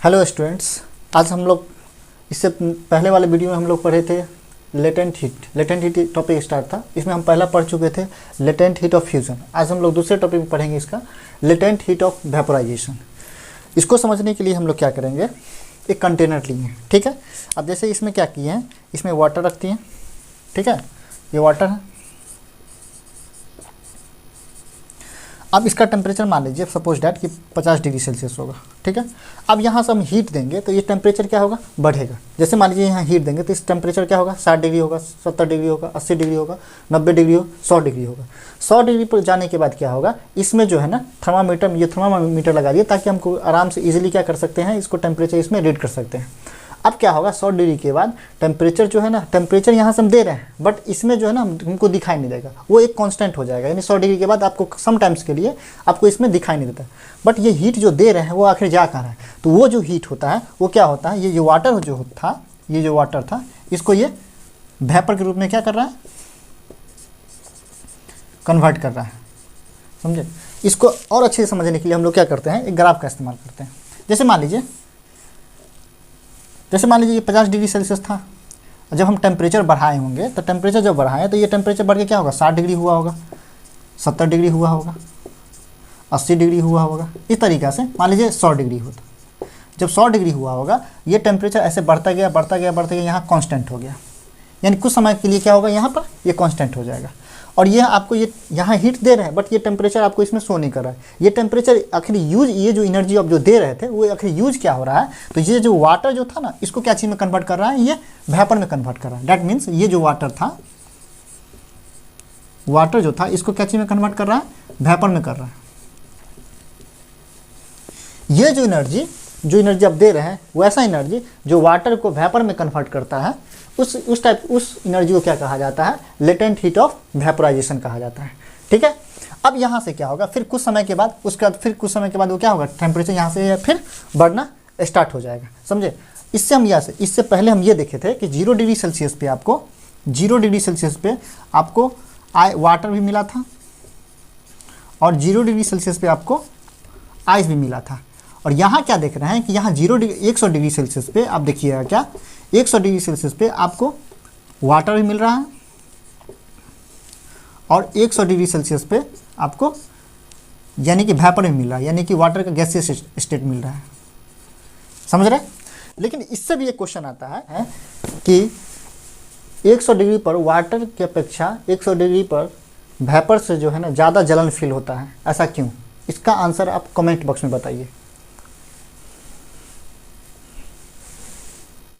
Hello students, आज हम लोग इससे पहले वाले वीडियो में हम लोग पढ़े थे लेटेंट हीट टॉपिक स्टार्ट था। इसमें हम पहला पढ़ चुके थे लेटेंट हीट ऑफ फ्यूजन। आज हम लोग दूसरे टॉपिक में पढ़ेंगे इसका लेटेंट हीट ऑफ वेपोराइजेशन। इसको समझने के लिए हम लोग क्या करेंगे, एक कंटेनर लिए, ठीक है। अब जैसे इसमें क्या किए हैं, इसमें वाटर रखती हैं, ठीक है, ये वाटर है। अब इसका टेम्परेचर मान लीजिए सपोज डैट कि 50 डिग्री सेल्सियस होगा, ठीक है। अब यहाँ से हम हीट देंगे तो ये टेम्परेचर क्या होगा, बढ़ेगा। जैसे मान लीजिए यहाँ हीट देंगे तो इस टेम्परेचर क्या होगा, 60 डिग्री होगा, 70 डिग्री होगा, 80 डिग्री होगा, 90 डिग्री हो, 100 डिग्री होगा। 100 डिग्री पर जाने के बाद क्या होगा, इसमें जो है ना थर्मामीटर, ये थर्मामीटर लगा दिए ताकि हमको आराम से ईजिली क्या कर सकते हैं, इसको टेम्परेचर इसमें रीड कर सकते हैं। अब क्या होगा, 100 डिग्री के बाद टेम्परेचर जो है ना, टेम्परेचर यहाँ से हम दे रहे हैं बट इसमें जो है ना हमको दिखाई नहीं देगा, वो एक कांस्टेंट हो जाएगा। यानी 100 डिग्री के बाद आपको सम टाइम्स के लिए आपको इसमें दिखाई नहीं देता। बट ये हीट जो दे रहे हैं वो आखिर जा कहाँ रहा है, तो वो जो हीट होता है वो क्या होता है, ये जो वाटर जो था, ये जो वाटर था, इसको ये वेपर के रूप में क्या कर रहा है, कन्वर्ट कर रहा है। समझे। इसको और अच्छे से समझने के लिए हम लोग क्या करते हैं, एक ग्राफ का इस्तेमाल करते हैं। जैसे मान लीजिए ये 50 डिग्री सेल्सियस था। जब हम टेम्परेचर बढ़ाए होंगे तो टेम्परेचर जब बढ़ाएं तो ये टेम्परेचर बढ़ के क्या होगा, 60 डिग्री हुआ होगा, 70 डिग्री हुआ होगा, 80 डिग्री हुआ होगा। इस तरीक़ा से मान लीजिए 100 डिग्री होता। जब 100 डिग्री हुआ होगा ये टेम्परेचर ऐसे बढ़ता गया, यहाँ कांस्टेंट हो गया। यानी कुछ समय के लिए क्या होगा, यहाँ पर ये कांस्टेंट हो जाएगा। और ये आपको ये यहाँ हीट दे रहे हैं बट ये टेम्परेचर आपको इसमें शो नहीं कर रहा है। ये टेम्परेचर आखिर यूज, ये जो एनर्जी आप जो दे रहे थे वो आखिर यूज क्या हो रहा है, तो ये जो वाटर जो था ना, इसको क्या चीज़ में कन्वर्ट कर रहा है, ये वेपर में कन्वर्ट कर रहा है। दैट मीन्स ये जो वाटर था, वाटर जो था इसको क्या चीज़ में कन्वर्ट कर रहा है, वेपर में कर रहा है। ये जो एनर्जी आप दे रहे हैं वैसा एनर्जी जो वाटर को वेपर में कन्वर्ट करता है, उस एनर्जी को क्या कहा जाता है, लेटेंट हीट ऑफ वेपोराइजेशन कहा जाता है, ठीक है। अब यहाँ से क्या होगा, फिर कुछ समय के बाद वो क्या होगा, टेम्परेचर यहाँ से फिर बढ़ना स्टार्ट हो जाएगा। समझे। इससे पहले हम ये देखे थे कि 0 डिग्री सेल्सियस पे आपको वाटर भी मिला था और 0 डिग्री सेल्सियस पे आपको आइस भी मिला था। और यहाँ क्या देख रहे हैं कि यहाँ 100 डिग्री सेल्सियस पे आप देखिएगा क्या, 100 डिग्री सेल्सियस पे आपको वाटर भी मिल रहा है और 100 डिग्री सेल्सियस पे आपको यानी कि वेपर भी मिल रहा है, यानी कि वाटर का गैसियस स्टेट मिल रहा है। समझ रहे। लेकिन इससे भी एक क्वेश्चन आता है कि 100 डिग्री पर वाटर की अपेक्षा 100 डिग्री पर वेपर से जो है ना ज़्यादा जलन फील होता है, ऐसा क्यों? इसका आंसर आप कमेंट बॉक्स में बताइए।